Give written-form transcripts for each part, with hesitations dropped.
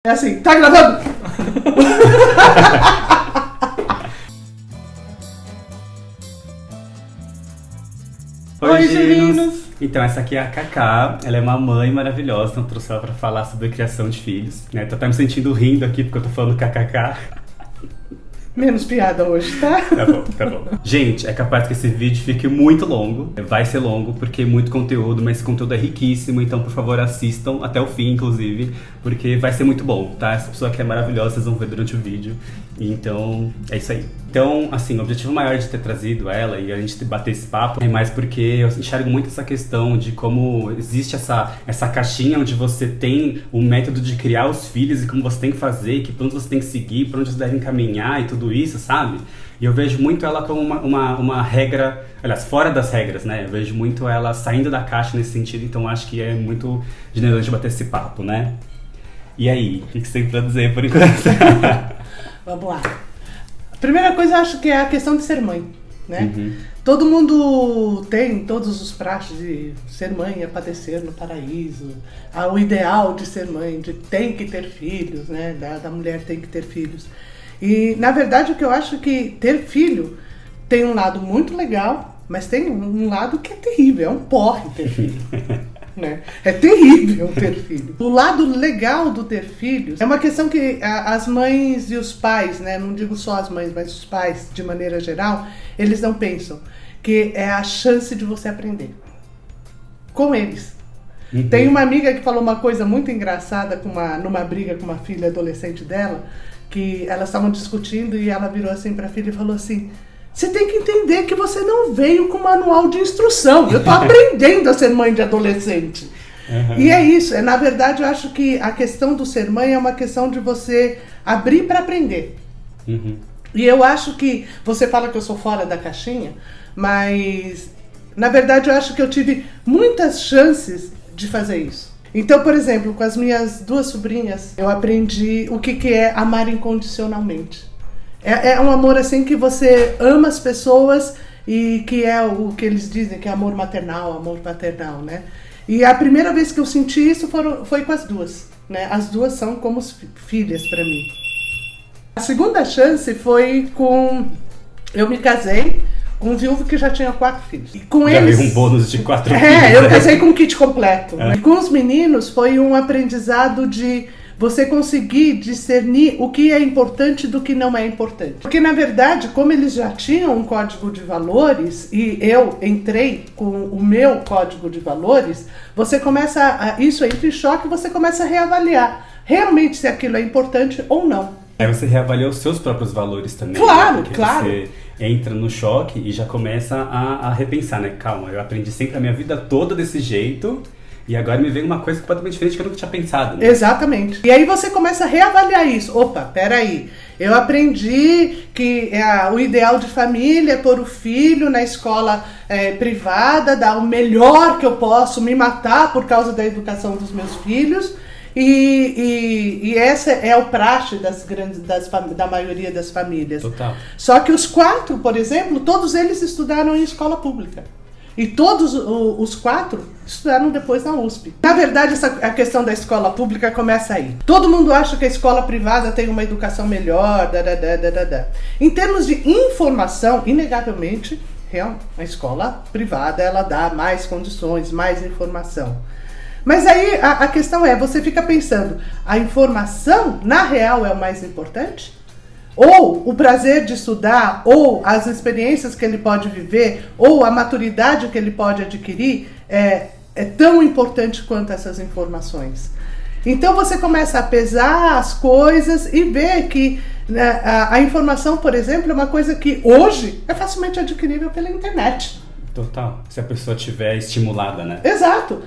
É assim, tá gravando? Oi, Gelinos! Então, essa aqui é a Cacá, ela é uma mãe maravilhosa, então trouxe ela pra falar sobre a criação de filhos, né? Tô até me sentindo rindo aqui porque eu tô falando kkk. Menos piada hoje, tá? Tá bom, tá bom. Gente, é capaz que esse vídeo fique muito longo. Vai ser longo porque é muito conteúdo, mas esse conteúdo é riquíssimo. Então, por favor, assistam até o fim, inclusive, porque vai ser muito bom, tá? Essa pessoa aqui é maravilhosa, vocês vão ver durante o vídeo. Então, é isso aí. Então, assim, o objetivo maior de ter trazido ela e a gente bater esse papo é mais porque eu enxergo muito essa questão de como existe essa caixinha onde você tem o método de criar os filhos e como você tem que fazer, que plano você tem que seguir, pra onde você deve encaminhar e tudo isso, sabe? E eu vejo muito ela como uma regra, aliás, fora das regras, né? Eu vejo muito ela saindo da caixa nesse sentido, então acho que é muito generoso de bater esse papo, né? E aí, o que você tem pra dizer por enquanto? Vamos lá. A primeira coisa, eu acho que é a questão de ser mãe, né? Uhum. Todo mundo tem todos os praxes de ser mãe é padecer no paraíso. O ideal de ser mãe, de tem que ter filhos, né? Da mulher tem que ter filhos. E, na verdade, o que eu acho que ter filho tem um lado muito legal, mas tem um lado que é terrível, é um porre ter filho. Né? É terrível ter filho. O lado legal do ter filhos é uma questão que as mães e os pais, né? Não digo só as mães, mas os pais, de maneira geral, eles não pensam que é a chance de você aprender com eles. Uhum. Tem uma amiga que falou uma coisa muito engraçada numa briga com uma filha adolescente dela, que elas estavam discutindo e ela virou assim pra filha e falou assim: você tem que entender que você não veio com manual de instrução. Eu tô aprendendo a ser mãe de adolescente. Uhum. E é isso. Na verdade, eu acho que a questão do ser mãe é uma questão de você abrir para aprender. Uhum. E eu acho que você fala que eu sou fora da caixinha, mas na verdade eu acho que eu tive muitas chances de fazer isso. Então, por exemplo, com as minhas duas sobrinhas, eu aprendi o que é amar incondicionalmente. É um amor assim que você ama as pessoas e que é o que eles dizem que é amor maternal, amor paternal, né? E a primeira vez que eu senti isso foi com as duas, né? As duas são como filhas para mim. A segunda chance foi eu me casei com um viúvo que já tinha 4 filhos. E com já eles veio um bônus de 4 filhos. Eu casei com um kit completo. E com os meninos foi um aprendizado de você conseguir discernir o que é importante do que não é importante. Porque, na verdade, como eles já tinham um código de valores e eu entrei com o meu código de valores, você começa isso entra em choque e você começa a reavaliar realmente se aquilo é importante ou não. Aí você reavalia os seus próprios valores também. Claro, né? Porque claro. Você entra no choque e já começa a repensar, né? Calma, eu aprendi sempre a minha vida toda desse jeito. E agora me vem uma coisa completamente diferente que eu nunca tinha pensado, né? Exatamente. E aí você começa a reavaliar isso. Opa, peraí. Eu aprendi que o ideal de família é pôr o filho na escola privada, dar o melhor que eu posso, me matar por causa da educação dos meus filhos. E essa é o praxe da maioria das famílias. Total. Só que os 4, por exemplo, todos eles estudaram em escola pública. E todos os 4 estudaram depois na USP. Na verdade, a questão da escola pública começa aí. Todo mundo acha que a escola privada tem uma educação melhor. Em termos de informação, inegavelmente, a escola privada ela dá mais condições, mais informação. Mas aí a questão você fica pensando, a informação, na real, é o mais importante? Ou o prazer de estudar, ou as experiências que ele pode viver, ou a maturidade que ele pode adquirir é tão importante quanto essas informações. Então você começa a pesar as coisas e ver que a informação, por exemplo, é uma coisa que hoje é facilmente adquirível pela internet. Total. Se a pessoa estiver estimulada, né? Exato.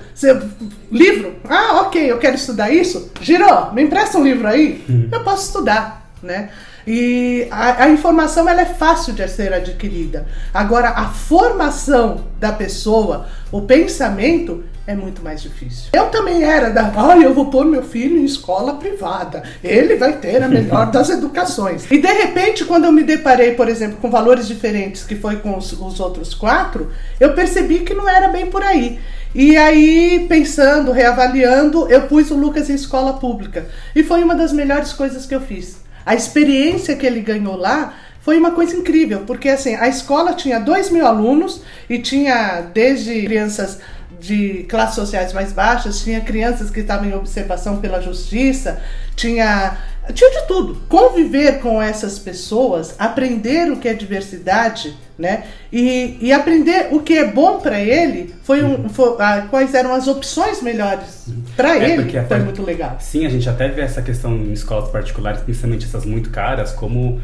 Livro. Ok, eu quero estudar isso. Girou, me empresta um livro aí? Eu posso estudar, né? E a informação ela é fácil de ser adquirida. Agora, a formação da pessoa, o pensamento, é muito mais difícil. Eu também era eu vou pôr meu filho em escola privada. Ele vai ter a melhor das educações. E de repente, quando eu me deparei, por exemplo, com valores diferentes, que foi com os outros 4, eu percebi que não era bem por aí. E aí, pensando, reavaliando, eu pus o Lucas em escola pública. E foi uma das melhores coisas que eu fiz. A experiência que ele ganhou lá foi uma coisa incrível, porque assim, a escola tinha 2.000 alunos e tinha desde crianças de classes sociais mais baixas, tinha crianças que estavam em observação pela justiça, tinha de tudo. Conviver com essas pessoas, aprender o que é diversidade, né? E aprender o que é bom para ele, quais eram as opções melhores para ele, foi muito legal. Sim, a gente até vê essa questão em escolas particulares, principalmente essas muito caras, como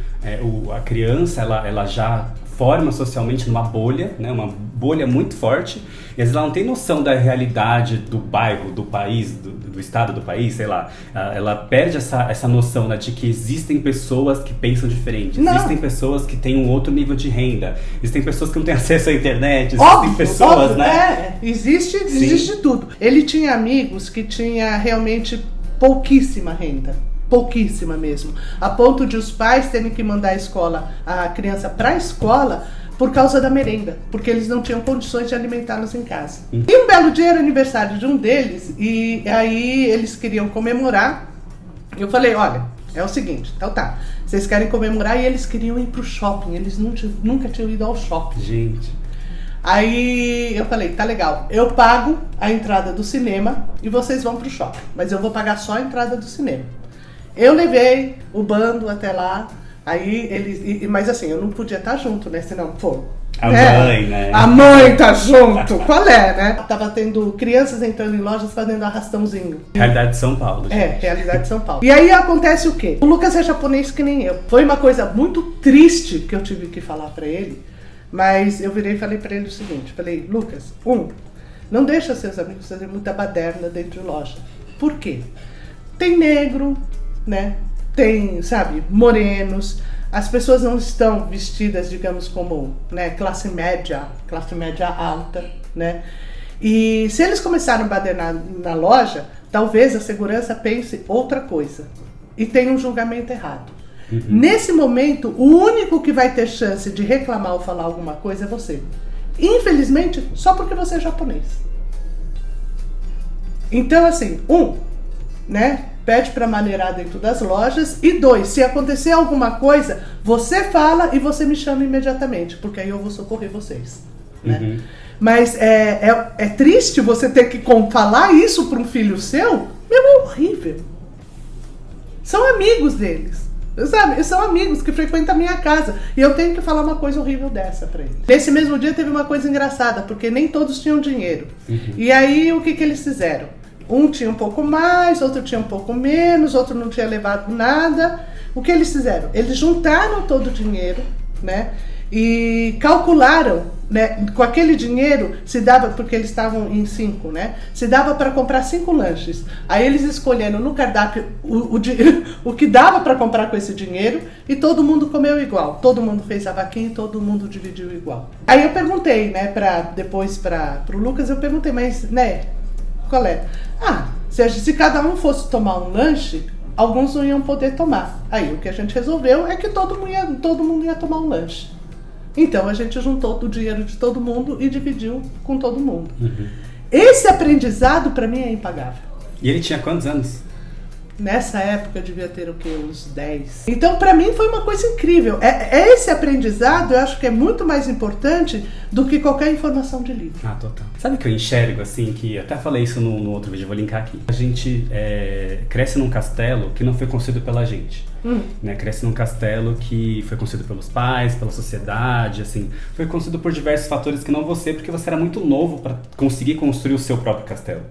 a criança ela já forma socialmente numa bolha, né? Uma bolha muito forte, e às vezes ela não tem noção da realidade do bairro, do país, do estado do país, sei lá. Ela perde essa noção, né, de que existem pessoas que pensam diferente, existem pessoas que têm um outro nível de renda, existem pessoas que não têm acesso à internet, existem pessoas, né? Existe tudo. Ele tinha amigos que tinha realmente pouquíssima renda. Pouquíssima mesmo, a ponto de os pais terem que mandar a criança para a escola por causa da merenda, porque eles não tinham condições de alimentá-los em casa. E um belo dia era aniversário de um deles, e aí eles queriam comemorar. Eu falei, olha, é o seguinte, então tá, vocês querem comemorar, e eles queriam ir pro shopping, eles nunca tinham ido ao shopping. Gente. Aí eu falei, tá legal, eu pago a entrada do cinema e vocês vão pro shopping, mas eu vou pagar só a entrada do cinema. Eu levei o bando até lá, aí eles. Mas assim, eu não podia estar junto, né? Senão, pô. Mãe, né? A mãe tá junto, qual é, né? Tava tendo crianças entrando em lojas fazendo arrastãozinho. Realidade de São Paulo, gente. Realidade de São Paulo. E aí acontece o quê? O Lucas é japonês que nem eu. Foi uma coisa muito triste que eu tive que falar pra ele, mas eu virei e falei pra ele o seguinte: falei, Lucas, não deixa seus amigos fazerem muita baderna dentro de loja. Por quê? Tem negro, né? Tem, sabe, morenos, as pessoas não estão vestidas, digamos, como, né, classe média alta, né? E se eles começarem a badernar na loja, talvez a segurança pense outra coisa e tenha um julgamento errado. Uhum. Nesse momento, o único que vai ter chance de reclamar ou falar alguma coisa é você. Infelizmente, só porque você é japonês. Então, assim, né? Pede para maneirar dentro das lojas. E 2, se acontecer alguma coisa, você fala e você me chama imediatamente, porque aí eu vou socorrer vocês. Né? Uhum. Mas é triste você ter que falar isso para um filho seu. É horrível. São amigos deles. Sabe? São amigos que frequentam a minha casa. E eu tenho que falar uma coisa horrível dessa pra eles. Nesse mesmo dia teve uma coisa engraçada, porque nem todos tinham dinheiro. Uhum. E aí o que eles fizeram? Um tinha um pouco mais, outro tinha um pouco menos, outro não tinha levado nada. O que eles fizeram? Eles juntaram todo o dinheiro, né? E calcularam, né? Com aquele dinheiro, se dava, porque eles estavam em 5, né? Se dava para comprar 5 lanches. Aí eles escolheram no cardápio o que dava para comprar com esse dinheiro e todo mundo comeu igual. Todo mundo fez a vaquinha e todo mundo dividiu igual. Aí eu perguntei, né? Depois pro Lucas, eu perguntei, mas, né? Qual é? Se cada um fosse tomar um lanche, alguns não iam poder tomar. Aí o que a gente resolveu é que todo mundo ia tomar um lanche. Então a gente juntou o dinheiro de todo mundo e dividiu com todo mundo. Uhum. Esse aprendizado para mim é impagável. E ele tinha quantos anos? Nessa época eu devia ter o quê? Uns 10. Então para mim foi uma coisa incrível. Esse aprendizado eu acho que é muito mais importante do que qualquer informação de livro. Total. Sabe o que eu enxergo, assim, que até falei isso no outro vídeo, vou linkar aqui. A gente cresce num castelo que não foi construído pela gente. Né? Cresce num castelo que foi construído pelos pais, pela sociedade, assim. Foi construído por diversos fatores que não você, porque você era muito novo para conseguir construir o seu próprio castelo.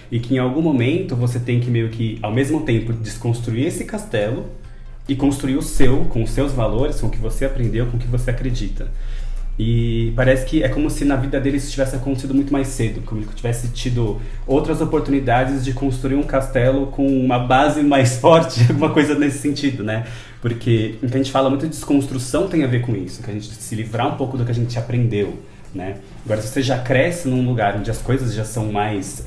E que em algum momento você tem que meio que, ao mesmo tempo, desconstruir esse castelo e construir o seu, com os seus valores, com o que você aprendeu, com o que você acredita. E parece que é como se na vida dele isso tivesse acontecido muito mais cedo, como ele tivesse tido outras oportunidades de construir um castelo com uma base mais forte, alguma coisa nesse sentido, né? Porque a gente fala muito de desconstrução tem a ver com isso, que a gente se livrar um pouco do que a gente aprendeu, né? Agora, se você já cresce num lugar onde as coisas já são mais...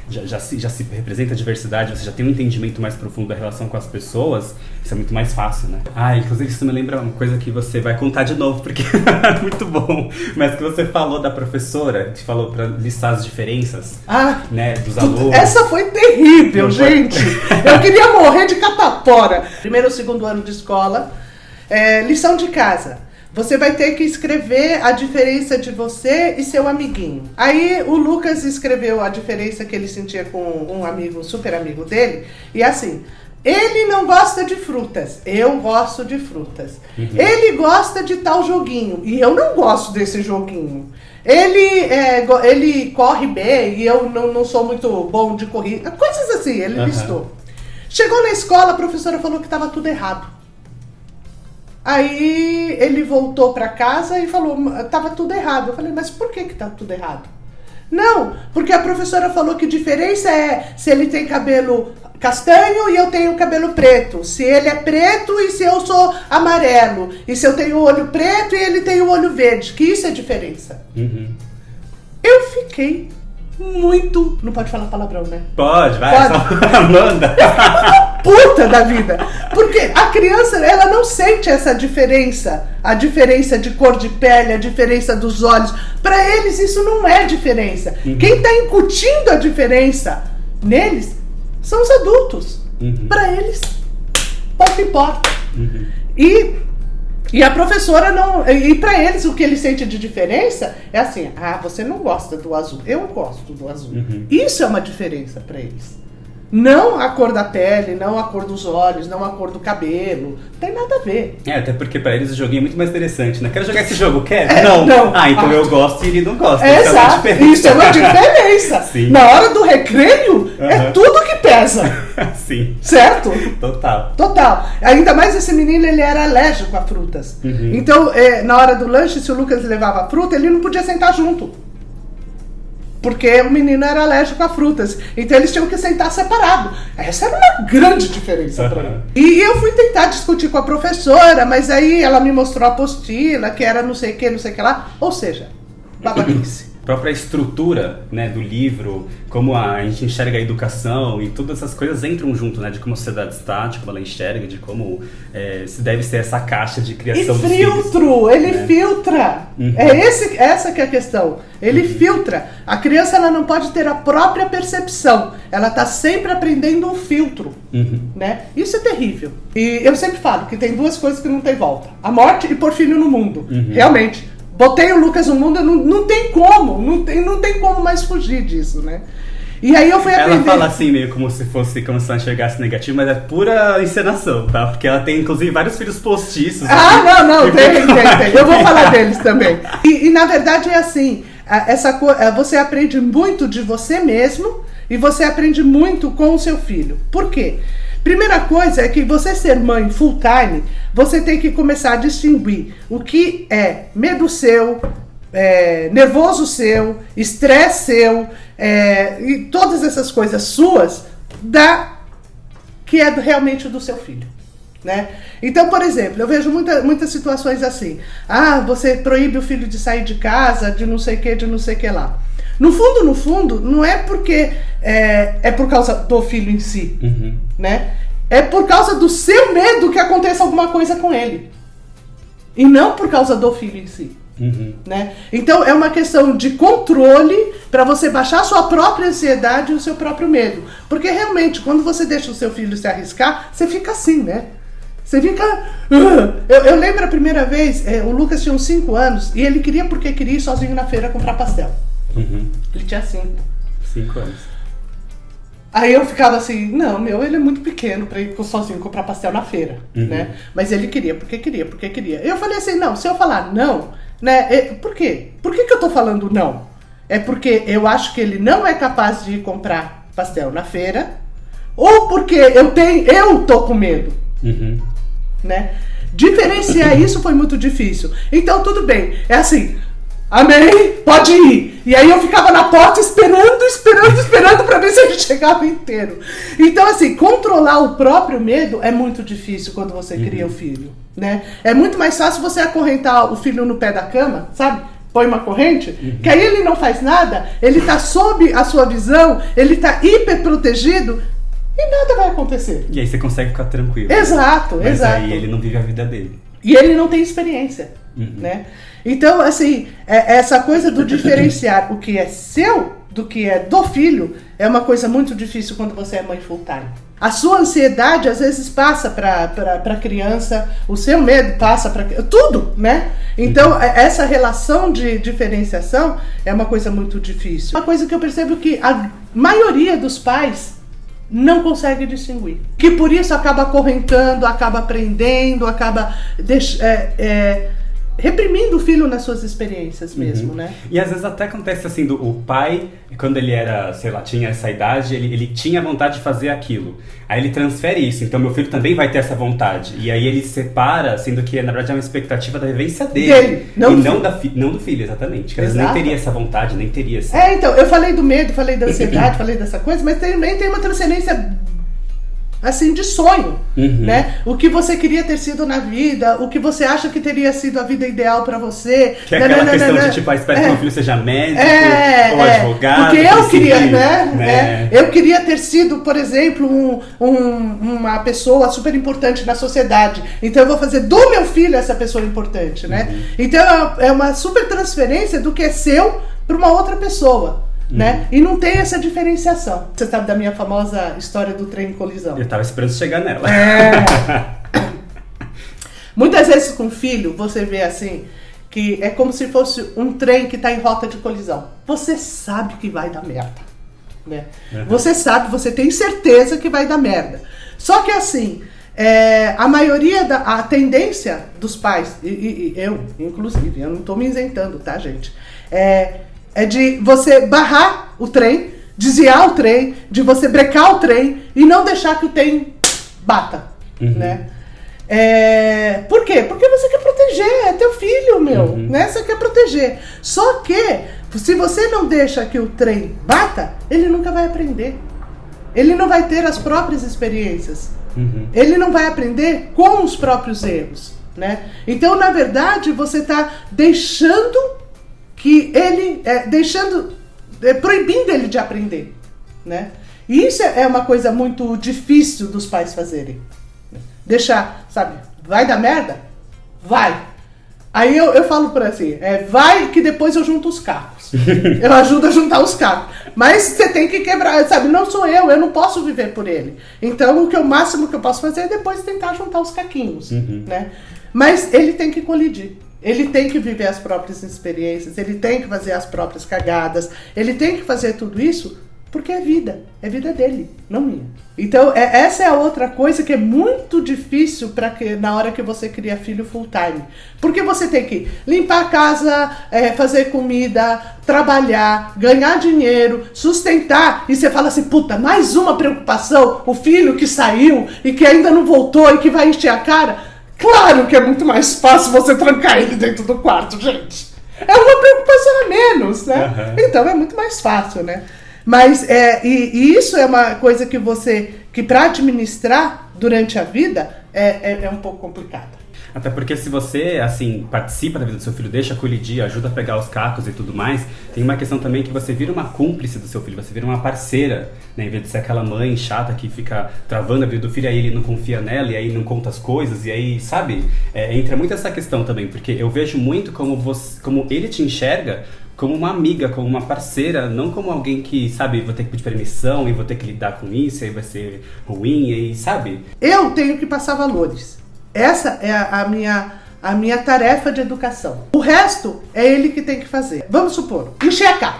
já se representa a diversidade, você já tem um entendimento mais profundo da relação com as pessoas, isso é muito mais fácil, né? Inclusive, isso me lembra uma coisa que você vai contar de novo, porque é muito bom. Mas que você falou da professora, que falou pra listar as diferenças, né, dos alunos. Essa foi terrível, gente! Eu queria morrer de catapora. Primeiro ou segundo ano de escola, lição de casa. Você vai ter que escrever a diferença de você e seu amiguinho. Aí o Lucas escreveu a diferença que ele sentia com um amigo, um super amigo dele. E assim, ele não gosta de frutas, eu gosto de frutas. Ele gosta de tal joguinho e eu não gosto desse joguinho. Ele corre bem e eu não sou muito bom de corrida. Coisas assim, ele listou. Chegou na escola, a professora falou que estava tudo errado. Aí ele voltou para casa e falou, tava tudo errado. Eu falei, mas por que tá tudo errado? Não, porque a professora falou que diferença é se ele tem cabelo castanho e eu tenho cabelo preto. Se ele é preto e se eu sou amarelo. E se eu tenho o olho preto e ele tem o olho verde. Que isso é diferença. Eu fiquei muito... Não pode falar palavrão, né? Pode, vai. Pode. Manda. Puta da vida. Porque a criança, ela não sente essa diferença. A diferença de cor de pele, a diferença dos olhos. Para eles isso não é diferença. Quem está incutindo a diferença neles são os adultos. Para eles, pouco importa. E a professora não... E para eles, o que eles sentem de diferença é assim, você não gosta do azul, eu gosto do azul. Isso é uma diferença para eles. Não a cor da pele, não a cor dos olhos, não a cor do cabelo. Não tem nada a ver. Até porque pra eles o joguinho é muito mais interessante, né? Quero jogar esse jogo, quer? Não. Então eu gosto e ele não gosta. Exato. Isso é uma diferença. Sim. Na hora do recreio, é tudo que pesa. Sim. Certo? Total. Ainda mais esse menino, ele era alérgico a frutas. Então, na hora do lanche, se o Lucas levava fruta, ele não podia sentar junto. Porque o menino era alérgico a frutas. Então eles tinham que sentar separado. Essa era uma grande diferença para mim. E eu fui tentar discutir com a professora, mas aí ela me mostrou a apostila, que era não sei o que lá. Ou seja, babaquice. A própria estrutura, né, do livro, como a gente enxerga a educação e todas essas coisas entram junto, né, de como a sociedade está, de como ela enxerga, de como se deve ser essa caixa de criação dos filhos. Ele filtra. Essa que é a questão. Ele filtra. A criança, ela não pode ter a própria percepção. Ela está sempre aprendendo um filtro, né? Isso é terrível. E eu sempre falo que tem duas coisas que não tem volta: a morte e pôr filho no mundo. Realmente. Botei o Lucas no mundo, não tem como, não tem como mais fugir disso, né? E aí eu fui aprender... Ela fala assim, meio como se ela enxergasse negativo, mas é pura encenação, tá? Porque ela tem, inclusive, vários filhos postiços. Tem. Eu vou falar deles também. E na verdade é assim, você aprende muito de você mesmo e você aprende muito com o seu filho. Por quê? Primeira coisa é que você ser mãe full time, você tem que começar a distinguir o que é medo seu, nervoso seu, estresse seu, e todas essas coisas suas, que é realmente do seu filho, né? Então, por exemplo, eu vejo muitas situações assim. Você proíbe o filho de sair de casa, de não sei o que lá. No fundo, não é porque é por causa do filho em si, né? É por causa do seu medo que aconteça alguma coisa com ele. E não por causa do filho em si. Né? Então é uma questão de controle para você baixar a sua própria ansiedade e o seu próprio medo. Porque realmente, quando você deixa o seu filho se arriscar, você fica assim, né? Você fica... Eu lembro a primeira vez, o Lucas tinha uns 5 anos e ele queria ir sozinho na feira comprar pastel. Ele tinha 5 anos. Aí eu ficava assim, ele é muito pequeno pra ir sozinho comprar pastel na feira, né? Mas ele queria, porque queria. Eu falei assim, se eu falar não, né? Por quê? Por que eu tô falando não? É porque eu acho que ele não é capaz de ir comprar pastel na feira, ou porque eu tô com medo, né? Diferenciar isso foi muito difícil. Então tudo bem, é assim... Amém? Pode ir. E aí eu ficava na porta esperando pra ver se ele chegava inteiro. Então, assim, controlar o próprio medo é muito difícil quando você cria o filho, né? É muito mais fácil você acorrentar o filho no pé da cama, sabe? põe uma corrente, que aí ele não faz nada, ele tá sob a sua visão, ele tá hiper protegido e nada vai acontecer. E aí você consegue ficar tranquilo. Exato, Mas exato. aí ele não vive a vida dele. E ele não tem experiência, né? Então, assim, essa coisa do diferenciar o que é seu do que é do filho é uma coisa muito difícil quando você é mãe full time. A sua ansiedade às vezes passa para a criança, o seu medo passa para tudo, né? Então essa relação de diferenciação é uma coisa muito difícil. Uma coisa que eu percebo que a maioria dos pais não consegue distinguir, que por isso acaba acorrentando, acaba aprendendo, acaba reprimindo o filho nas suas experiências mesmo, né? E às vezes até acontece assim, o pai, quando ele era, sei lá, tinha essa idade, ele tinha vontade de fazer aquilo. Aí ele transfere isso, então meu filho também vai ter essa vontade. E aí ele separa, sendo que na verdade é uma expectativa da vivência dele. Não do filho, exatamente. Que às vezes nem teria essa vontade, nem teria essa... então, eu falei do medo, falei da ansiedade, falei dessa coisa, mas também tem uma transferência... assim, de sonho, né? O que você queria ter sido na vida, o que você acha que teria sido a vida ideal pra você. Que é aquela questão de, tipo, espera que meu filho seja médico ou advogado. Porque eu queria, né? Eu queria ter sido, por exemplo, uma pessoa super importante na sociedade. Então eu vou fazer do meu filho essa pessoa importante, né? Então é uma super transferência do que é seu pra uma outra pessoa. Né? E não tem essa diferenciação. Você sabe da minha famosa história do trem em colisão? Eu tava esperando chegar nela. Muitas vezes com filho, você vê assim, que é como se fosse um trem que tá em rota de colisão. Você sabe que vai dar merda, né? Você sabe, você tem certeza que vai dar merda. Só que assim, a maioria a tendência dos pais, e eu, inclusive, eu não tô me isentando, tá, gente? É de você barrar o trem, desviar o trem, de você brecar o trem e não deixar que o trem bata, né? Por quê? Porque você quer proteger, é teu filho, meu, né? Você quer proteger. Só que, se você não deixa que o trem bata, ele nunca vai aprender. Ele não vai ter as próprias experiências. Ele não vai aprender com os próprios erros, né? Então, na verdade, você está deixando que ele, proibindo ele de aprender, né? E isso é uma coisa muito difícil dos pais fazerem. Deixar, sabe, vai dar merda? Vai. Aí eu falo por assim, vai que depois eu junto os cacos. Eu ajudo a juntar os cacos. Mas você tem que quebrar, sabe, não sou eu não posso viver por ele. Então o máximo que eu posso fazer é depois tentar juntar os caquinhos, né? Mas ele tem que colidir. Ele tem que viver as próprias experiências, ele tem que fazer as próprias cagadas, ele tem que fazer tudo isso porque é vida dele, não minha. Então, essa é a outra coisa que é muito difícil na hora que você cria filho full time. Porque você tem que limpar a casa, fazer comida, trabalhar, ganhar dinheiro, sustentar, e você fala assim, puta, mais uma preocupação, o filho que saiu e que ainda não voltou e que vai encher a cara. Claro que é muito mais fácil você trancar ele dentro do quarto, gente. É uma preocupação a menos, né? Então é muito mais fácil, né? Mas e isso é uma coisa que para administrar durante a vida é um pouco complicada. Até porque se você, assim, participa da vida do seu filho, deixa colidir, ajuda a pegar os cacos e tudo mais, tem uma questão também que você vira uma cúmplice do seu filho, você vira uma parceira, né? Em vez de ser aquela mãe chata que fica travando a vida do filho, aí ele não confia nela, e aí não conta as coisas, e aí, sabe? Entra muito essa questão também, porque eu vejo muito como ele te enxerga como uma amiga, como uma parceira, não como alguém que, sabe, vou ter que pedir permissão e vou ter que lidar com isso, aí vai ser ruim, e aí, sabe? Eu tenho que passar valores. Essa é a minha tarefa de educação. O resto é ele que tem que fazer. Vamos supor, encher a cara.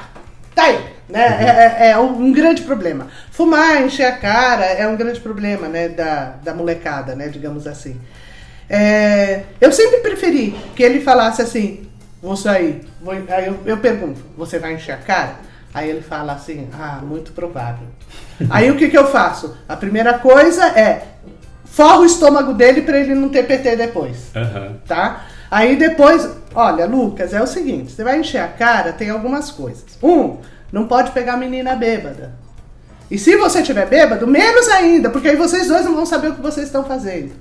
Tá aí, né? É um grande problema. Fumar, encher a cara é um grande problema, né? Da molecada, né? Digamos assim. Eu sempre preferi que ele falasse assim, vou sair. Aí eu pergunto, você vai encher a cara? Aí ele fala assim, muito provável. Aí o que eu faço? A primeira coisa forra o estômago dele pra ele não ter PT depois, tá? Aí depois, olha, Lucas, é o seguinte, você vai encher a cara, tem algumas coisas. Não pode pegar menina bêbada. E se você tiver bêbado, menos ainda, porque aí vocês dois não vão saber o que vocês estão fazendo,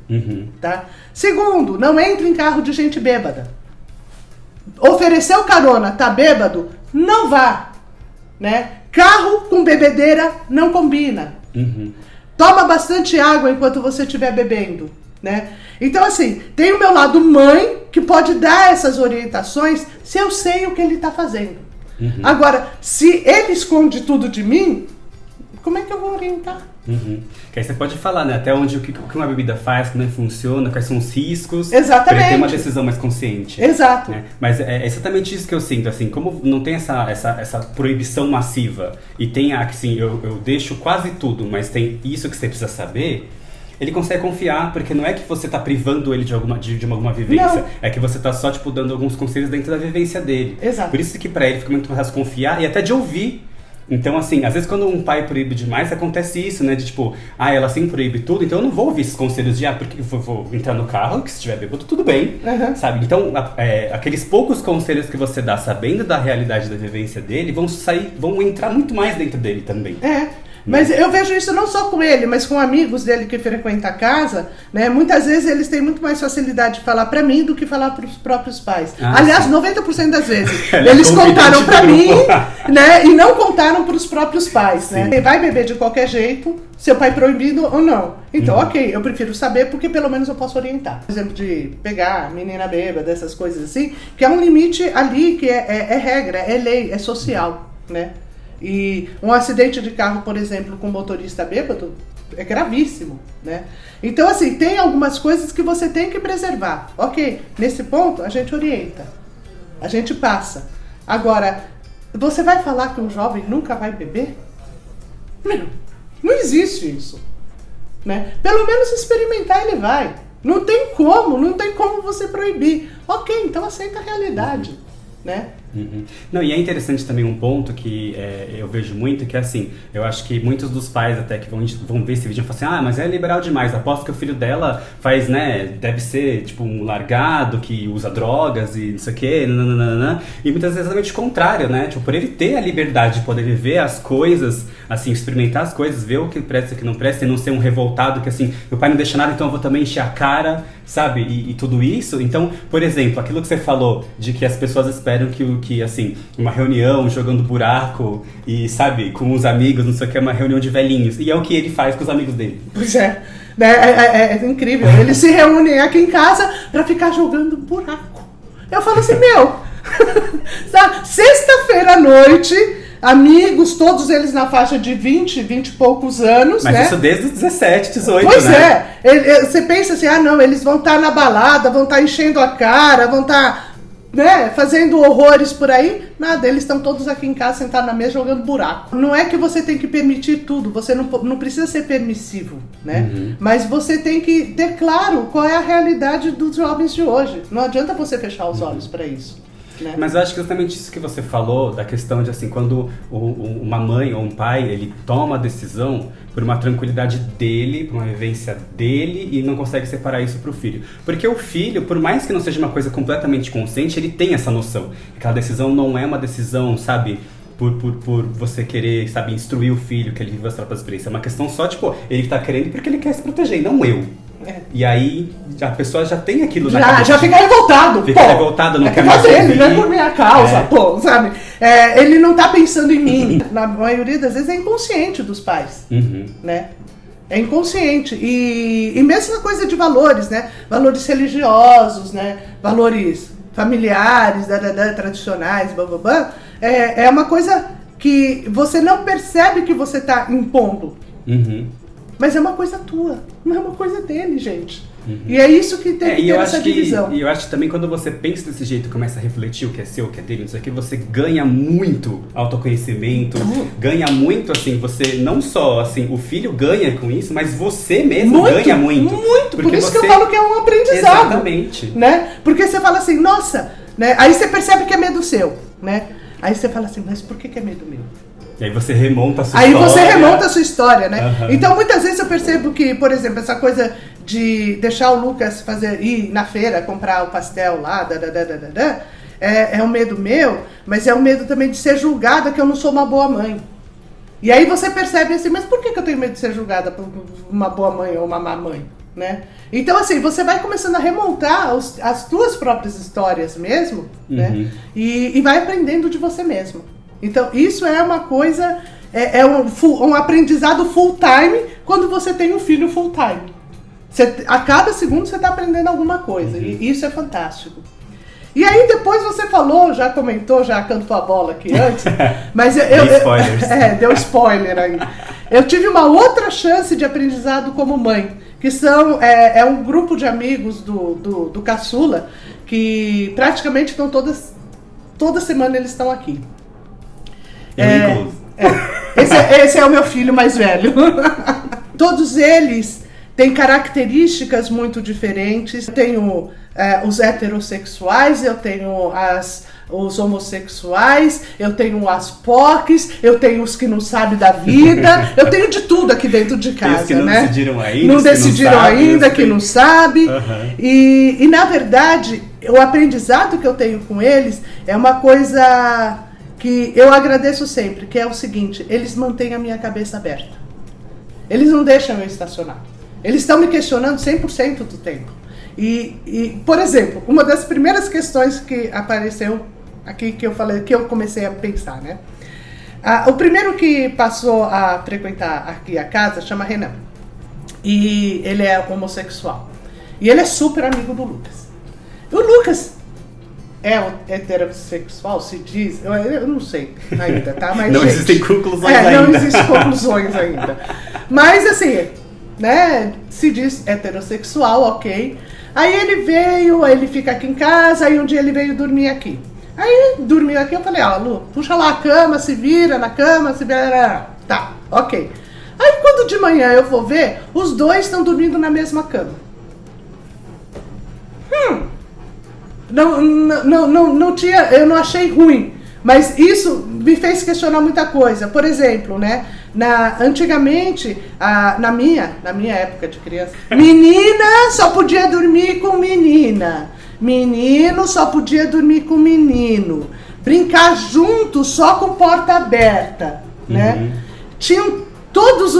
tá? Segundo, não entre em carro de gente bêbada. Ofereceu carona, tá bêbado? Não vá, né? Carro com bebedeira não combina. Toma bastante água enquanto você estiver bebendo, né? Então, assim, tem o meu lado mãe, que pode dar essas orientações se eu sei o que ele tá fazendo. Agora, se ele esconde tudo de mim, como é que eu vou orientar? Que aí você pode falar, né? Até onde o que uma bebida faz, como é que funciona, quais são os riscos. Exatamente. Pra ele ter uma decisão mais consciente. Exato. Né? Mas é exatamente isso que eu sinto, assim, como não tem essa proibição massiva e tem, assim, eu deixo quase tudo, mas tem isso que você precisa saber, ele consegue confiar, porque não é que você tá privando ele de alguma vivência, não. é que você tá só, tipo, dando alguns conselhos dentro da vivência dele. Exato. Por isso que pra ele fica muito mais fácil confiar e até de ouvir. Então, assim, às vezes quando um pai proíbe demais, acontece isso, né? De tipo, ela sempre proíbe tudo, então eu não vou ouvir esses conselhos de, porque eu vou entrar no carro, que se tiver bêbado, tudo bem, sabe? Então, aqueles poucos conselhos que você dá, sabendo da realidade da vivência dele, vão entrar muito mais dentro dele também. Mas eu vejo isso não só com ele, mas com amigos dele que frequentam a casa, né? Muitas vezes eles têm muito mais facilidade de falar pra mim do que falar pros próprios pais. Aliás, sim. 90% das vezes. Eles contaram pra mim, né? E não contaram pros próprios pais, sim. né? Vai beber de qualquer jeito, seu pai proibido ou não. Então, ok, eu prefiro saber porque pelo menos eu posso orientar. Por exemplo, de pegar menina bêbada, dessas coisas assim, que é um limite ali que é regra, é lei, é social, né? E um acidente de carro, por exemplo, com motorista bêbado, é gravíssimo, né? Então, assim, tem algumas coisas que você tem que preservar. Ok, nesse ponto a gente orienta, a gente passa. Agora, você vai falar que um jovem nunca vai beber? Não existe isso, né? Pelo menos experimentar ele vai. Não tem como você proibir. Ok, então aceita a realidade, né? Não, e é interessante também um ponto que eu vejo muito, que é assim, eu acho que muitos dos pais até que vão ver esse vídeo e falam assim, mas é liberal demais, aposto que o filho dela faz, né, deve ser tipo um largado, que usa drogas e não sei o que, nananana. E muitas vezes é exatamente o contrário, né, tipo, por ele ter a liberdade de poder viver as coisas, assim, experimentar as coisas, ver o que presta e o que não presta, e não ser um revoltado que assim, meu pai não deixa nada, então eu vou também encher a cara, sabe, e tudo isso. Então, por exemplo, aquilo que você falou, de que as pessoas esperam que assim, uma reunião jogando buraco e, sabe, com os amigos, não sei o que, é uma reunião de velhinhos. E é o que ele faz com os amigos dele. Pois é. É incrível. Eles se reúnem aqui em casa pra ficar jogando buraco. Eu falo assim, sexta-feira à noite, amigos, todos eles na faixa de 20 e poucos anos, mas né? Isso desde os 17, 18, pois né? Pois você pensa assim, não, eles vão estar na balada, vão estar enchendo a cara, vão estar... né, fazendo horrores por aí, nada, eles estão todos aqui em casa sentados na mesa jogando buraco. Não é que você tem que permitir tudo, você não precisa ser permissivo, né? Mas você tem que ter claro qual é a realidade dos jovens de hoje. Não adianta você fechar os olhos para isso. Né? Mas eu acho que justamente isso que você falou, da questão de assim, quando uma mãe ou um pai, ele toma a decisão por uma tranquilidade dele, por uma vivência dele, e não consegue separar isso pro filho. Porque o filho, por mais que não seja uma coisa completamente consciente, ele tem essa noção. Aquela decisão não é uma decisão, sabe, por você querer, sabe, instruir o filho, que ele viva as próprias experiências. É uma questão só, tipo, ele tá querendo porque ele quer se proteger, não eu. E aí a pessoa já tem aquilo na cabeça. Já fica revoltado. Fica revoltado, não quer mais ouvir. Não é por minha causa, sabe? Ele não tá pensando em mim. Na maioria das vezes é inconsciente dos pais, né? É inconsciente. E mesmo a coisa de valores, né? Valores religiosos, né? Valores familiares, tradicionais, blá. É uma coisa que você não percebe que você tá impondo. Mas é uma coisa tua, não é uma coisa dele, gente. E é isso que tem que ter essa divisão. E eu acho que também quando você pensa desse jeito, começa a refletir o que é seu, o que é dele, isso aqui, você ganha muito autoconhecimento, ganha muito, assim, você não só, assim, o filho ganha com isso, mas você mesmo ganha muito. Muito, por isso que eu falo que é um aprendizado. Exatamente. Né? Porque você fala assim, nossa, né? Aí você percebe que é medo seu, né? Aí você fala assim, mas por que é medo meu? E aí você remonta a sua história. Aí você remonta a sua história, né? Então, muitas vezes eu percebo que, por exemplo, essa coisa de deixar o Lucas ir na feira, comprar o pastel lá, é um medo meu, mas é um medo também de ser julgada que eu não sou uma boa mãe. E aí você percebe assim, mas por que eu tenho medo de ser julgada por uma boa mãe ou uma má mãe? né? Então, assim, você vai começando a remontar as tuas próprias histórias mesmo, né? E vai aprendendo de você mesmo. Então, isso é uma coisa, um aprendizado full time quando você tem um filho full time. A cada segundo você está aprendendo alguma coisa, e isso é fantástico. E aí depois você falou, já comentou, já cantou a bola aqui antes, mas deu spoiler aí. Eu tive uma outra chance de aprendizado como mãe, que é um grupo de amigos do Caçula, que praticamente estão toda semana eles estão aqui. Esse é o meu filho mais velho. Todos eles têm características muito diferentes. Eu tenho os heterossexuais, eu tenho os homossexuais, eu tenho as POCs, eu tenho os que não sabem da vida, eu tenho de tudo aqui dentro de casa, os que não decidiram ainda, não decidiram ainda, que não sabem. E na verdade, o aprendizado que eu tenho com eles é uma coisa que eu agradeço sempre, que é o seguinte: eles mantêm a minha cabeça aberta. Eles não deixam eu estacionar. Eles estão me questionando 100% do tempo. E, por exemplo, uma das primeiras questões que apareceu aqui, que eu falei, que eu comecei a pensar, né? O primeiro que passou a frequentar aqui a casa chama Renan. E ele é homossexual. E ele é super amigo do Lucas. O Lucas é heterossexual, se diz, eu não sei ainda, tá? Mas, não existem conclusões ainda. Não existem conclusões ainda. Mas assim, né, se diz heterossexual, ok. Aí ele fica aqui em casa, aí um dia ele veio dormir aqui. Aí dormiu aqui, eu falei, Lu, puxa lá a cama, se vira na cama, se vira... Tá, ok. Aí quando de manhã eu vou ver, os dois estão dormindo na mesma cama. Não tinha, eu não achei ruim, mas isso me fez questionar muita coisa. Por exemplo, né, antigamente, na minha época de criança, menina só podia dormir com menina, menino só podia dormir com menino, brincar junto só com porta aberta, né? Tinham todos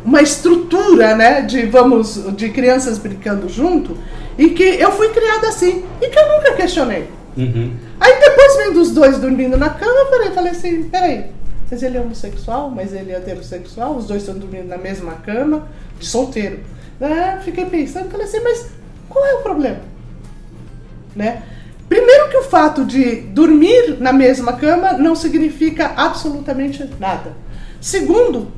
uma estrutura, né, de crianças brincando junto, e que eu fui criada assim, e que eu nunca questionei. Aí depois vendo os dois dormindo na cama, eu falei assim, peraí, mas ele é homossexual, mas ele é heterossexual, os dois estão dormindo na mesma cama, de solteiro. Fiquei pensando, falei assim, mas qual é o problema? Né? Primeiro que o fato de dormir na mesma cama não significa absolutamente nada. Segundo,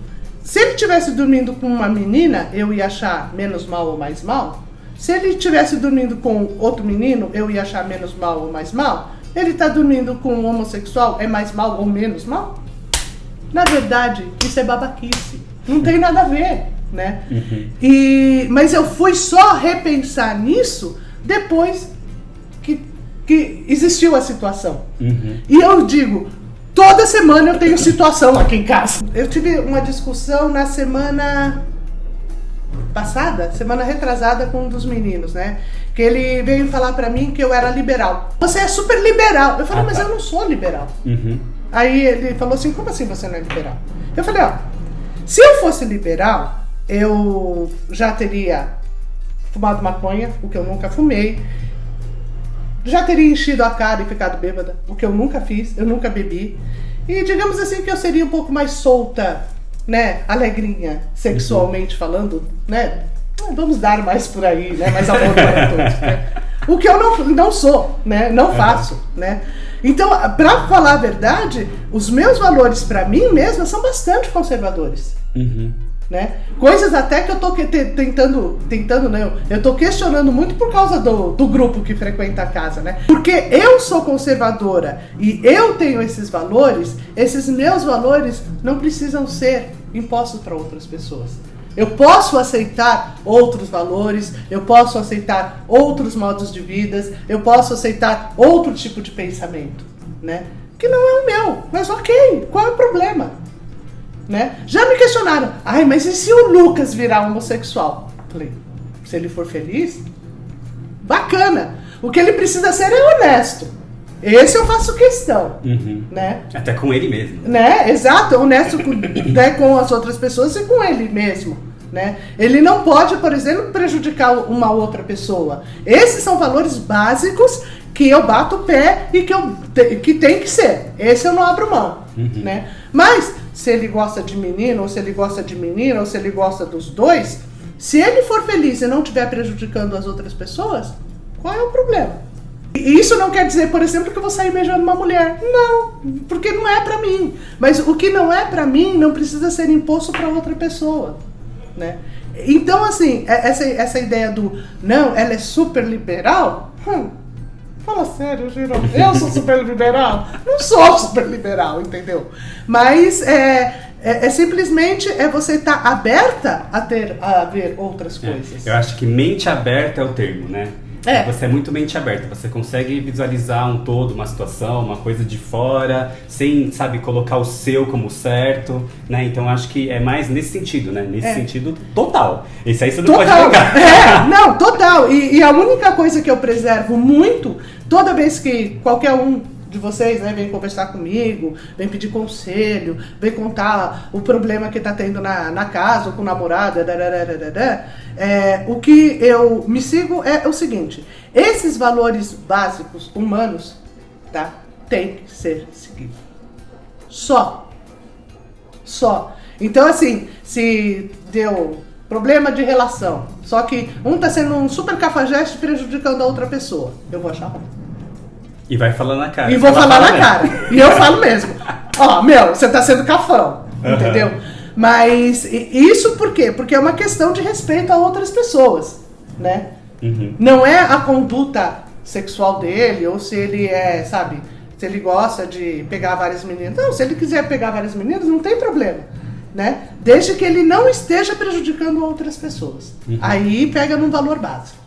se ele estivesse dormindo com uma menina, eu ia achar menos mal ou mais mal. Se ele estivesse dormindo com outro menino, eu ia achar menos mal ou mais mal. Ele está dormindo com um homossexual, é mais mal ou menos mal? Na verdade, isso é babaquice. Não tem nada a ver, né? Mas eu fui só repensar nisso depois que existiu a situação. E eu digo, toda semana eu tenho situação aqui em casa. Eu tive uma discussão na semana passada, semana retrasada, com um dos meninos, né? Que ele veio falar pra mim que eu era liberal. Você é super liberal. Eu falei, mas eu não sou liberal. Aí ele falou assim, como assim você não é liberal? Eu falei, se eu fosse liberal, eu já teria fumado maconha, o que eu nunca fumei. Já teria enchido a cara e ficado bêbada, o que eu nunca fiz, eu nunca bebi. E digamos assim que eu seria um pouco mais solta, né, alegrinha, sexualmente falando, né? Vamos dar mais por aí, né? Mais amor para todos, né? O que eu não sou, né? Não faço, né? Então, para falar a verdade, os meus valores para mim mesma são bastante conservadores. Né? Coisas até que eu tô tentando não, eu tô questionando muito por causa do grupo que frequenta a casa, né? Porque eu sou conservadora e eu tenho esses valores, esses meus valores não precisam ser impostos para outras pessoas. Eu posso aceitar outros valores, eu posso aceitar outros modos de vida, eu posso aceitar outro tipo de pensamento, né? Que não é o meu, mas ok, qual é o problema? Né? Já me questionaram, mas e se o Lucas virar homossexual? Falei, se ele for feliz, bacana. O que ele precisa ser é honesto. Esse eu faço questão, né? Até com ele mesmo. Né? Exato, honesto com as outras pessoas e com ele mesmo, né? Ele não pode, por exemplo, prejudicar uma outra pessoa. Esses são valores básicos que eu bato o pé e que tem que ser. Esse eu não abro mão, né? Mas, se ele gosta de menino, ou se ele gosta de menina, ou se ele gosta dos dois, se ele for feliz e não estiver prejudicando as outras pessoas, qual é o problema? E isso não quer dizer, por exemplo, que eu vou sair beijando uma mulher. Não, porque não é pra mim. Mas o que não é pra mim não precisa ser imposto pra outra pessoa, né? Então, assim, essa ideia do não, ela é super liberal. Fala sério, Girão. Eu sou super liberal? Não sou super liberal, entendeu? Mas simplesmente você estar aberta a ver outras coisas. Eu acho que mente aberta é o termo, né? Você é muito mente aberta, você consegue visualizar um todo, uma situação, uma coisa de fora, sem, sabe, colocar o seu como certo, né? Então acho que é mais nesse sentido, né? Nesse sentido total. Isso aí você não pode negar. Não, total. E a única coisa que eu preservo muito, toda vez que qualquer um de vocês, né, vem conversar comigo, vem pedir conselho, vem contar o problema que tá tendo na casa, ou com o namorado, o que eu me sigo é o seguinte: esses valores básicos humanos, tá, tem que ser seguidos. Só. Então, assim, se deu problema de relação, só que um tá sendo um super cafajeste prejudicando a outra pessoa, eu vou achar ruim. E vai falar na cara. E vou falar na cara. E eu falo mesmo. Ó, você tá sendo cafão. Entendeu? Mas isso por quê? Porque é uma questão de respeito a outras pessoas, né? Não é a conduta sexual dele, ou se ele sabe, se ele gosta de pegar várias meninas. Não, se ele quiser pegar várias meninas, não tem problema, né? Desde que ele não esteja prejudicando outras pessoas. Aí pega num valor básico.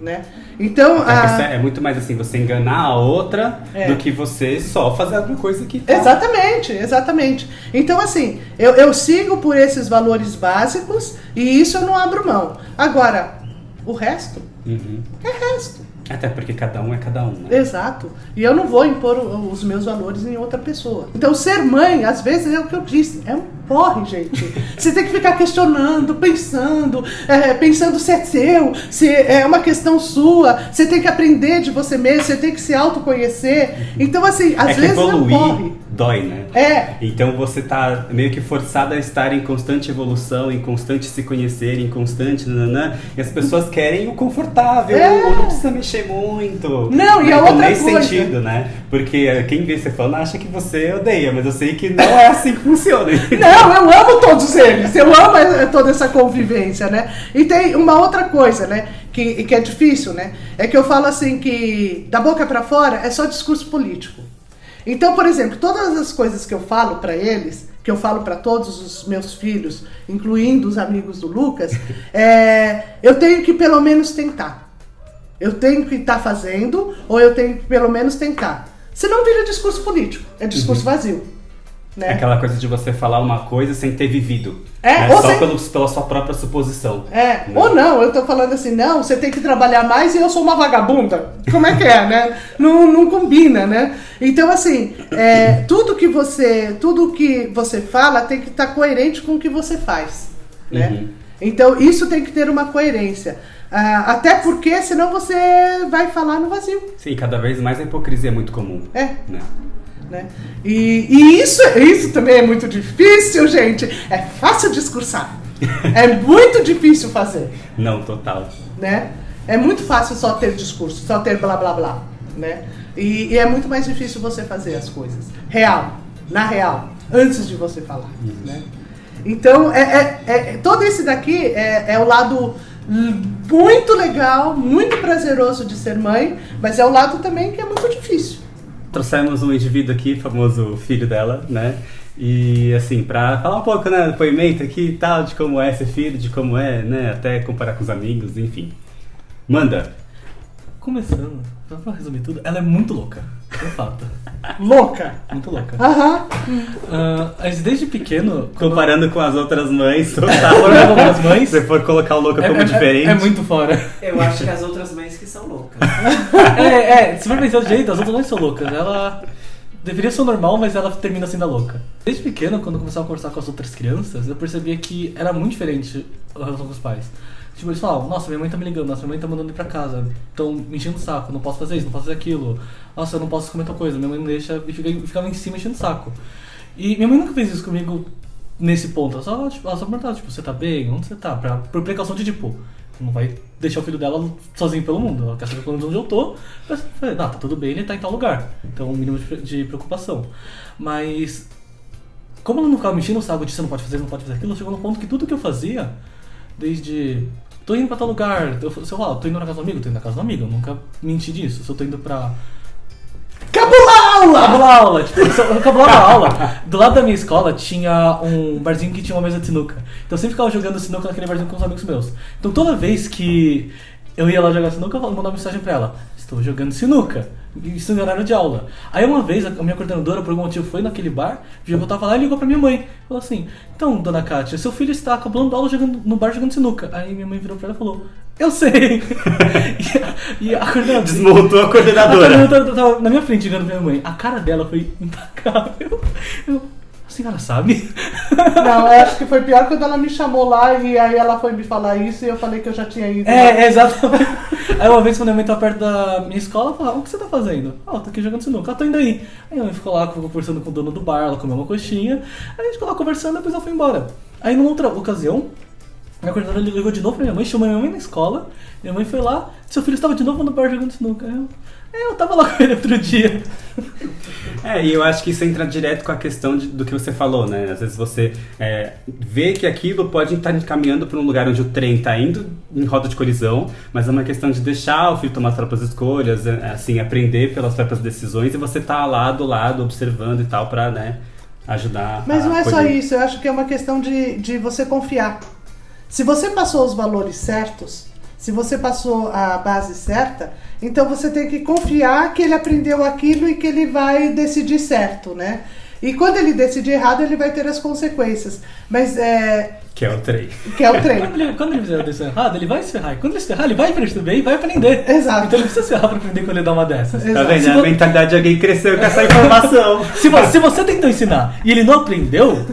Né? Então, é muito mais assim, você enganar a outra do que você só fazer alguma coisa que tá... Exatamente. Então, assim, eu sigo por esses valores básicos e isso eu não abro mão. Agora, o resto é resto. Até porque cada um é cada um, né? Exato. E eu não vou impor os meus valores em outra pessoa. Então, ser mãe, às vezes, é o que eu disse, é um porre, gente. Você tem que ficar questionando, pensando se é seu, se é uma questão sua. Você tem que aprender de você mesmo, você tem que se autoconhecer. Então, assim, às vezes evoluir, é um porre. Dói, né? Então você tá meio que forçada a estar em constante evolução, em constante se conhecer, em constante nananã, e as pessoas querem o confortável, ou não precisa mexer muito. Não, e a outra nesse coisa... sentido, né? Porque quem vê você falando acha que você odeia, mas eu sei que não é assim que funciona. Não, eu amo todos eles, eu amo toda essa convivência, né? E tem uma outra coisa, né? Que é difícil, né? É que eu falo assim que da boca pra fora é só discurso político. Então, por exemplo, todas as coisas que eu falo para eles, que eu falo para todos os meus filhos, incluindo os amigos do Lucas, eu tenho que pelo menos tentar. Eu tenho que estar fazendo, ou eu tenho que pelo menos tentar. Senão vira discurso político, é discurso vazio. Né? É aquela coisa de você falar uma coisa sem ter vivido. Só pela sua própria suposição. Né? Ou não, eu tô falando assim, não, você tem que trabalhar mais e eu sou uma vagabunda. Como é que é, né? Não combina, né? Então, assim, tudo que você fala tem que estar coerente com o que você faz. Né? Então, isso tem que ter uma coerência. Até porque, senão você vai falar no vazio. Sim, cada vez mais a hipocrisia é muito comum. Né? E isso também é muito difícil, gente. É fácil discursar. É muito difícil fazer. Não, total. Né? É muito fácil só ter discurso, só ter blá blá blá. Né? E é muito mais difícil você fazer as coisas. Na real, antes de você falar. Né? Então, todo esse daqui é o lado muito legal, muito prazeroso de ser mãe, mas é o lado também que é muito difícil. Trouxemos um indivíduo aqui, famoso filho dela, né? E assim, pra falar um pouco, né, depoimento aqui e tal, de como é ser filho, de como é, né, até comparar com os amigos, enfim. Manda! Começando, pra resumir tudo, ela é muito louca, é fato. Louca? Muito louca. Mas desde pequeno... Comparando com as outras mães, comparando com as mães... Se for colocar o louca como diferente... É muito fora. Eu acho que as outras mães que são loucas. Se for pensar do jeito, as outras mães são loucas. Ela deveria ser normal, mas ela termina sendo a louca. Desde pequeno, quando eu começava a conversar com as outras crianças, eu percebia que era muito diferente a relação com os pais. Tipo, eles falavam, nossa, minha mãe tá me ligando, nossa, minha mãe tá mandando ir pra casa, estão me enchendo o saco, não posso fazer isso, não posso fazer aquilo, nossa, eu não posso comer tal coisa, minha mãe não deixa, e ficava em cima enchendo o saco. E minha mãe nunca fez isso comigo nesse ponto, ela só perguntava, tipo, você tá bem? Onde você tá? Por precaução de, tipo, não vai deixar o filho dela sozinho pelo mundo, ela quer saber pelo menos onde eu tô, mas eu falei, tá tudo bem, ele tá em tal lugar, então um mínimo de preocupação. Mas, como ela não ficava me enchendo o saco de você não pode fazer, não pode fazer aquilo, chegou no ponto que tudo que eu fazia, desde... Tô indo pra tal lugar, se eu falar, tô indo na casa do amigo, tô indo na casa do amigo, eu nunca menti disso. Se eu tô indo pra... Cabular aula! Tipo, eu cabulava a aula. Do lado da minha escola tinha um barzinho que tinha uma mesa de sinuca. Então eu sempre ficava jogando sinuca naquele barzinho com os amigos meus. Então toda vez que eu ia lá jogar sinuca, eu mandava mensagem pra ela. Estou jogando sinuca. Isso no horário de aula. Aí uma vez a minha coordenadora, por algum motivo, foi naquele bar, viu que eu tava lá e ligou pra minha mãe. Falou assim, então, dona Kátia, seu filho está cabulando aula no bar jogando sinuca. Aí minha mãe virou pra ela e falou, eu sei. e a coordenadora... Desmontou a coordenadora. A coordenadora tava na minha frente ligando pra minha mãe. A cara dela foi impecável. A senhora sabe? Não, eu acho que foi pior quando ela me chamou lá e aí ela foi me falar isso e eu falei que eu já tinha ido. Exatamente. Aí uma vez quando a minha mãe tava perto da minha escola, ela falou, o que você tá fazendo? Eu tô aqui jogando sinuca. Tô indo aí. Aí a mãe ficou lá conversando com o dono do bar, ela comeu uma coxinha. Aí a gente ficou lá conversando, depois ela foi embora. Aí numa outra ocasião, a coordenadora ligou de novo pra minha mãe, chamou minha mãe na escola. Minha mãe foi lá, seu filho estava de novo no bar jogando sinuca. Eu tava lá com ele outro dia. E eu acho que isso entra direto com a questão do que você falou, né? Às vezes você vê que aquilo pode estar encaminhando para um lugar onde o trem está indo em rota de colisão, mas é uma questão de deixar o filho tomar as próprias escolhas, assim, aprender pelas próprias decisões, e você tá lá do lado, observando e tal, para, né, ajudar. Mas não é só isso, eu acho que é uma questão de você confiar. Se você passou os valores certos, se você passou a base certa, então você tem que confiar que ele aprendeu aquilo e que ele vai decidir certo, né? E quando ele decidir errado, ele vai ter as consequências. Mas Que é o trem. Que é o trem. Quando ele fizer a decisão errada, ele vai se ferrar. E quando ele se ferrar, ele vai perceber e vai aprender. Exato. Então ele precisa se ferrar pra aprender quando ele dá uma dessas. Tá vendo? A mentalidade de alguém cresceu com essa informação. Se você tentou ensinar e ele não aprendeu,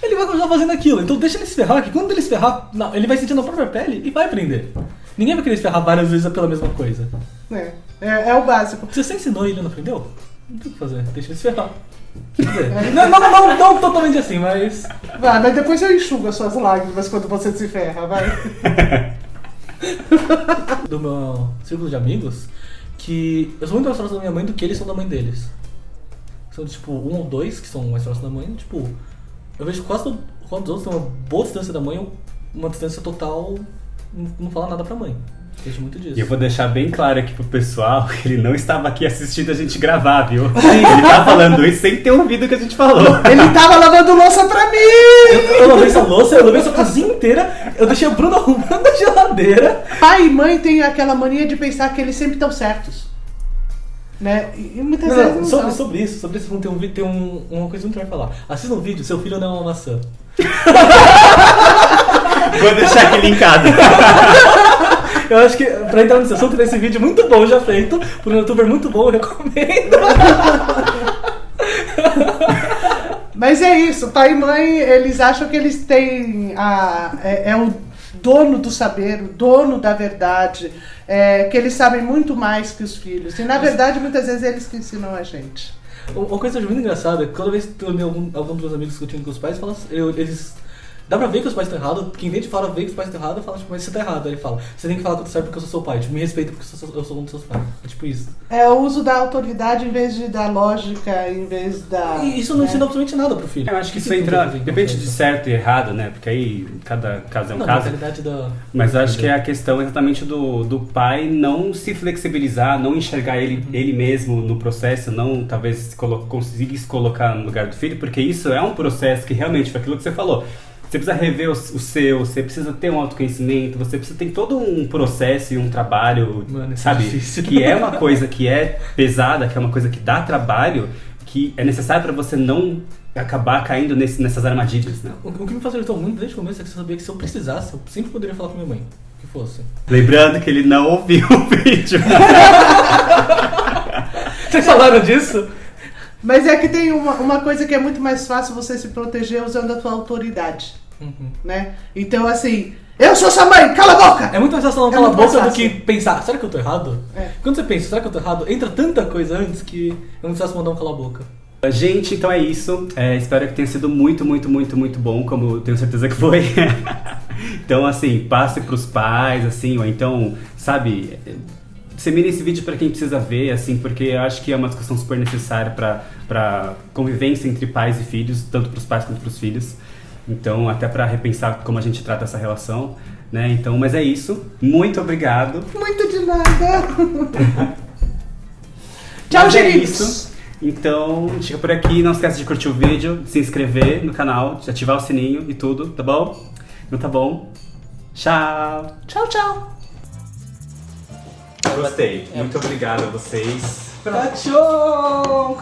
ele vai continuar fazendo aquilo. Então deixa ele se ferrar, que quando ele se ferrar, ele vai sentir na própria pele e vai aprender. Ninguém vai querer se ferrar várias vezes pela mesma coisa. É o básico. Se você ensinou e ele não aprendeu, não tem o que fazer. Deixa ele se ferrar. Não totalmente assim, mas... Vai, mas depois eu enxugo as suas lágrimas quando você se ferra, vai. Do meu círculo de amigos, que eu sou muito mais próximo da minha mãe do que eles são da mãe deles. São tipo 1 ou 2 que são mais próximos da mãe, tipo... Eu vejo quase todos os outros têm uma boa distância da mãe ou uma distância total, não fala nada pra mãe. Vejo muito disso. E eu vou deixar bem claro aqui pro pessoal que ele não estava aqui assistindo a gente gravar, viu? Ele tá falando isso sem ter ouvido o que a gente falou. Ele tava lavando louça pra mim! Eu lavei essa louça, eu lavei essa cozinha inteira, eu deixei o Bruno arrumando a geladeira. Pai e mãe têm aquela mania de pensar que eles sempre estão certos. Né? E muitas vezes não são. Sobre isso tem uma coisa muito pra falar. Assista um vídeo, seu filho não é uma maçã. Vou deixar aqui linkado. Eu acho que pra entrar nesse assunto, tem esse vídeo muito bom já feito, por um youtuber muito bom, eu recomendo. Mas é isso, pai e mãe, eles acham que eles têm o dono do saber, o dono da verdade, que eles sabem muito mais que os filhos. E na verdade, muitas vezes, eles que ensinam a gente. Uma coisa muito engraçada, cada vez que eu tenho algum dos meus amigos discutindo com os pais, eles... Dá pra ver que os pais estão errados, quem vem de fora vê que os pais estão errados e fala, tipo, mas você tá errado. Aí ele fala, você tem que falar que eu tô certo porque eu sou seu pai, tipo, me respeita porque eu sou um dos seus pais. É tipo isso. É o uso da autoridade em vez de da lógica, em vez da... E isso não ensina absolutamente nada pro filho. Eu acho que isso entra, depende de certo e errado, né? Porque aí cada caso é um caso. Mas eu acho que é a questão exatamente do pai não se flexibilizar, não enxergar ele mesmo no processo, não talvez conseguir se colocar no lugar do filho, porque isso é um processo que realmente, foi aquilo que você falou. Você precisa rever o seu, você precisa ter um autoconhecimento, você precisa ter todo um processo e um trabalho, sabe? Que é uma coisa que é pesada, que é uma coisa que dá trabalho, que é necessário para você não acabar caindo nessas armadilhas, né? O que me facilitou muito desde o começo é que você sabia que se eu precisasse, eu sempre poderia falar com minha mãe, que fosse. Lembrando que ele não ouviu o vídeo. Vocês falaram disso? Mas é que tem uma coisa que é muito mais fácil você se proteger usando a tua autoridade, né? Então, assim, eu sou sua mãe, cala a boca! É muito mais fácil não É calar a muito mais boca do fácil. que pensar, será que eu tô errado? É. Quando você pensa, será que eu tô errado? Entra tanta coisa antes que é muito fácil mandar um cala a boca. Gente, então é isso. Espero que tenha sido muito, muito, muito, muito bom, como eu tenho certeza que foi. Então, assim, passe pros pais, assim, ou então, sabe, dissemine esse vídeo pra quem precisa ver, assim, porque eu acho que é uma discussão super necessária pra convivência entre pais e filhos, tanto pros pais quanto pros filhos. Então, até pra repensar como a gente trata essa relação, né? Então, mas é isso. Muito obrigado. Muito de nada! Tchau, Mas é gente! isso. Então, chega por aqui. Não esquece de curtir o vídeo, de se inscrever no canal, de ativar o sininho e tudo, tá bom? Não tá bom? Tchau! Tchau, tchau! Gostei. Muito obrigado a vocês. Cachorro!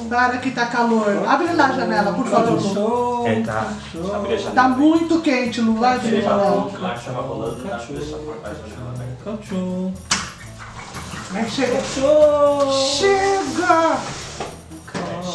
Para que tá calor. Abre lá a janela, por favor. Cachorro! Tá. Abri a janela. Tá muito quente, Lu. Abre a janela. Lá que tava rolando, tá? Deixa eu cortar a janela, né? Cachorro! Mas chega. Cachorro! Chega!